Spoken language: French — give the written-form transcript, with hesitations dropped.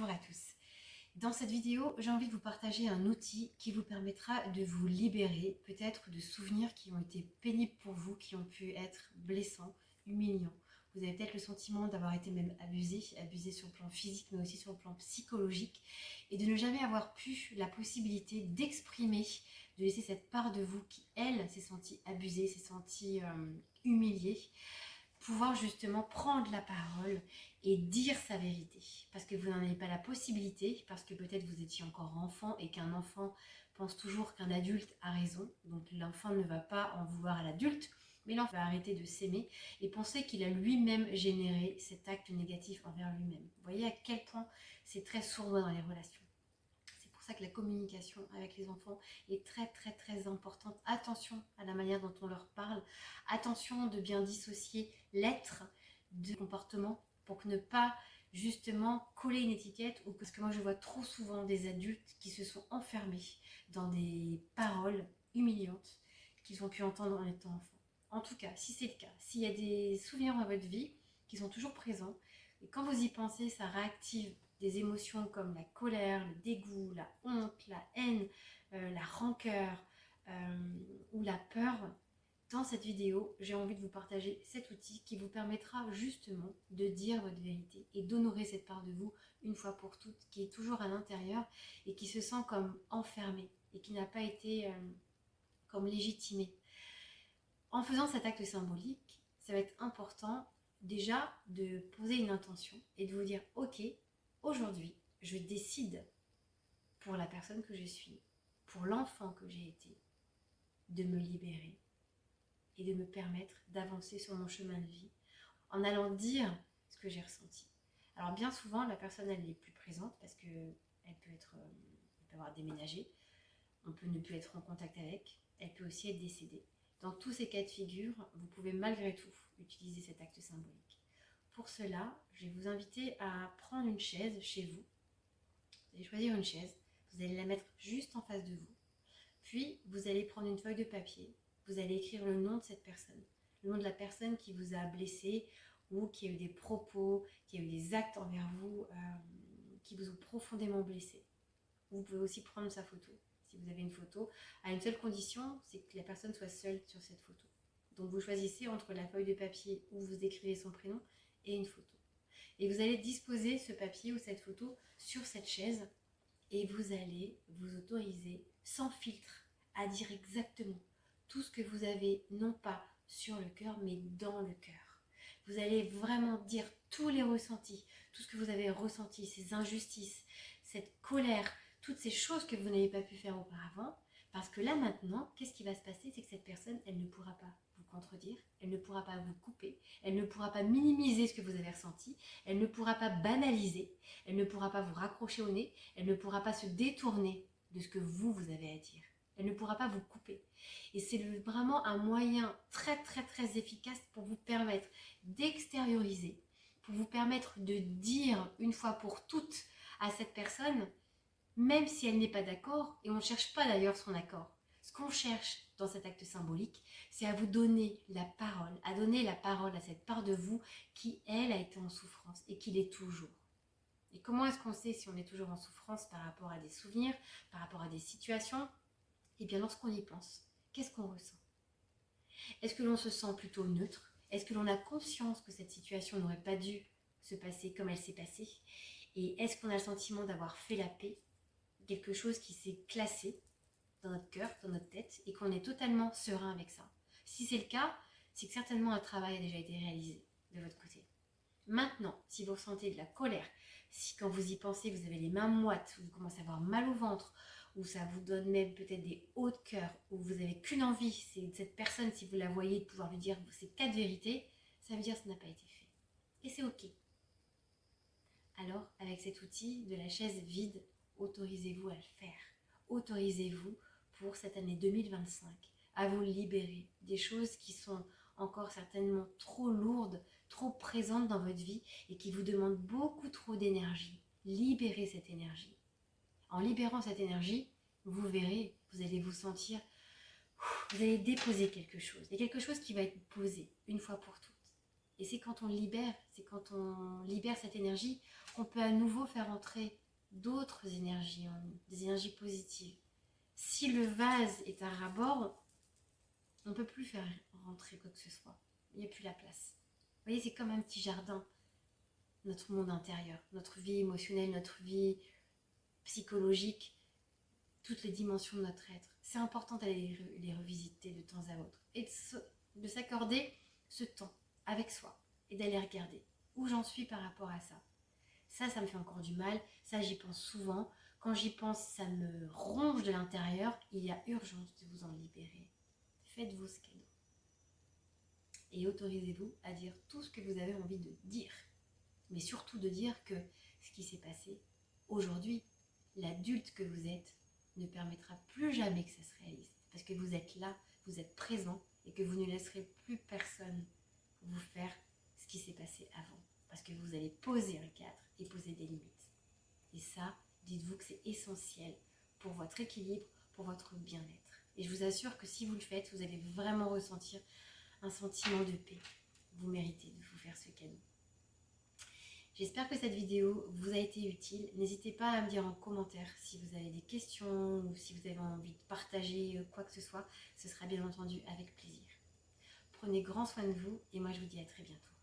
Bonjour à tous. Dans cette vidéo, j'ai envie de vous partager un outil qui vous permettra de vous libérer peut-être de souvenirs qui ont été pénibles pour vous, qui ont pu être blessants, humiliants. Vous avez peut-être le sentiment d'avoir été même abusé sur le plan physique mais aussi sur le plan psychologique et de ne jamais avoir pu la possibilité d'exprimer, de laisser cette part de vous qui, elle, s'est sentie abusée, s'est sentie humiliée, pouvoir justement prendre la parole et dire sa vérité, parce que vous n'en avez pas la possibilité, parce que peut-être vous étiez encore enfant et qu'un enfant pense toujours qu'un adulte a raison, donc l'enfant ne va pas en vouloir à l'adulte, mais l'enfant va arrêter de s'aimer et penser qu'il a lui-même généré cet acte négatif envers lui-même. Vous voyez à quel point c'est très sournois dans les relations. C'est pour ça que la communication avec les enfants est très importante. Attention à la manière dont on leur parle. Attention de bien dissocier l'être du comportement pour ne pas justement coller une étiquette, ou parce que moi je vois trop souvent des adultes qui se sont enfermés dans des paroles humiliantes qu'ils ont pu entendre en étant enfants. En tout cas, si c'est le cas, s'il y a des souvenirs dans votre vie qui sont toujours présents, et quand vous y pensez, ça réactive des émotions comme la colère, le dégoût, la honte, la haine, la rancœur ou la peur. Dans cette vidéo, j'ai envie de vous partager cet outil qui vous permettra justement de dire votre vérité et d'honorer cette part de vous une fois pour toutes qui est toujours à l'intérieur et qui se sent comme enfermée et qui n'a pas été comme légitimée. En faisant cet acte symbolique, ça va être important déjà de poser une intention et de vous dire « Ok, aujourd'hui, je décide pour la personne que je suis, pour l'enfant que j'ai été, de me libérer et de me permettre d'avancer sur mon chemin de vie en allant dire ce que j'ai ressenti. » Alors bien souvent, la personne, elle n'est plus présente parce qu'elle peut avoir déménagé, on peut ne plus être en contact avec, elle peut aussi être décédée. Dans tous ces cas de figure, vous pouvez malgré tout utiliser cet acte symbolique. Pour cela, je vais vous inviter à prendre une chaise chez vous. Vous allez choisir une chaise, vous allez la mettre juste en face de vous. Puis, vous allez prendre une feuille de papier, vous allez écrire le nom de cette personne, le nom de la personne qui vous a blessé ou qui a eu des propos, qui a eu des actes envers vous qui vous ont profondément blessé. Vous pouvez aussi prendre sa photo. Si vous avez une photo, à une seule condition, c'est que la personne soit seule sur cette photo. Donc vous choisissez entre la feuille de papier où vous écrivez son prénom et une photo. Et vous allez disposer ce papier ou cette photo sur cette chaise et vous allez vous autoriser, sans filtre, à dire exactement tout ce que vous avez, non pas sur le cœur, mais dans le cœur. Vous allez vraiment dire tous les ressentis, tout ce que vous avez ressenti, ces injustices, cette colère, toutes ces choses que vous n'avez pas pu faire auparavant, parce que là maintenant, qu'est-ce qui va se passer? C'est que cette personne, elle ne pourra pas vous contredire, elle ne pourra pas vous couper, elle ne pourra pas minimiser ce que vous avez ressenti, elle ne pourra pas banaliser, elle ne pourra pas vous raccrocher au nez, elle ne pourra pas se détourner de ce que vous avez à dire. Elle ne pourra pas vous couper. Et c'est vraiment un moyen très efficace pour vous permettre d'extérioriser, pour vous permettre de dire une fois pour toutes à cette personne, même si elle n'est pas d'accord, et on ne cherche pas d'ailleurs son accord. Ce qu'on cherche dans cet acte symbolique, c'est à vous donner la parole, à donner la parole à cette part de vous qui, elle, a été en souffrance et qui l'est toujours. Et comment est-ce qu'on sait si on est toujours en souffrance par rapport à des souvenirs, par rapport à des situations? Eh bien, lorsqu'on y pense, qu'est-ce qu'on ressent? Est-ce que l'on se sent plutôt neutre? Est-ce que l'on a conscience que cette situation n'aurait pas dû se passer comme elle s'est passée? Et est-ce qu'on a le sentiment d'avoir fait la paix? Quelque chose qui s'est classé dans notre cœur, dans notre tête, et qu'on est totalement serein avec ça. Si c'est le cas, c'est que certainement un travail a déjà été réalisé de votre côté. Maintenant, si vous ressentez de la colère, si quand vous y pensez, vous avez les mains moites, vous commencez à avoir mal au ventre, ou ça vous donne même peut-être des hauts de cœur, ou vous n'avez qu'une envie, c'est cette personne, si vous la voyez, de pouvoir lui dire ces 4 vérités, ça veut dire que ça n'a pas été fait. Et c'est ok. Alors, avec cet outil de la chaise vide, autorisez-vous à le faire. Autorisez-vous pour cette année 2025 à vous libérer des choses qui sont encore certainement trop lourdes, trop présentes dans votre vie et qui vous demandent beaucoup trop d'énergie. Libérez cette énergie. En libérant cette énergie, vous verrez, vous allez vous sentir, vous allez déposer quelque chose. Il y a quelque chose qui va être posé une fois pour toutes. Et c'est quand on libère, c'est quand on libère cette énergie qu'on peut à nouveau faire entrer d'autres énergies en nous, des énergies positives. Si le vase est à ras-bord, on ne peut plus faire rentrer quoi que ce soit. Il n'y a plus la place. Vous voyez, c'est comme un petit jardin, notre monde intérieur, notre vie émotionnelle, notre vie psychologique, toutes les dimensions de notre être. C'est important d'aller les revisiter de temps à autre et de s'accorder ce temps avec soi et d'aller regarder où j'en suis par rapport à ça. Ça me fait encore du mal, ça j'y pense souvent. Quand j'y pense, ça me ronge de l'intérieur. Il y a urgence de vous en libérer. Faites-vous ce cadeau. Et autorisez-vous à dire tout ce que vous avez envie de dire. Mais surtout de dire que ce qui s'est passé aujourd'hui, l'adulte que vous êtes, ne permettra plus jamais que ça se réalise. Parce que vous êtes là, vous êtes présent et que vous ne laisserez plus personne vous faire ce qui s'est passé avant. Parce que vous allez poser un cadre et poser des limites. Et ça, dites-vous que c'est essentiel pour votre équilibre, pour votre bien-être. Et je vous assure que si vous le faites, vous allez vraiment ressentir un sentiment de paix. Vous méritez de vous faire ce cadeau. J'espère que cette vidéo vous a été utile. N'hésitez pas à me dire en commentaire si vous avez des questions ou si vous avez envie de partager quoi que ce soit. Ce sera bien entendu avec plaisir. Prenez grand soin de vous et moi je vous dis à très bientôt.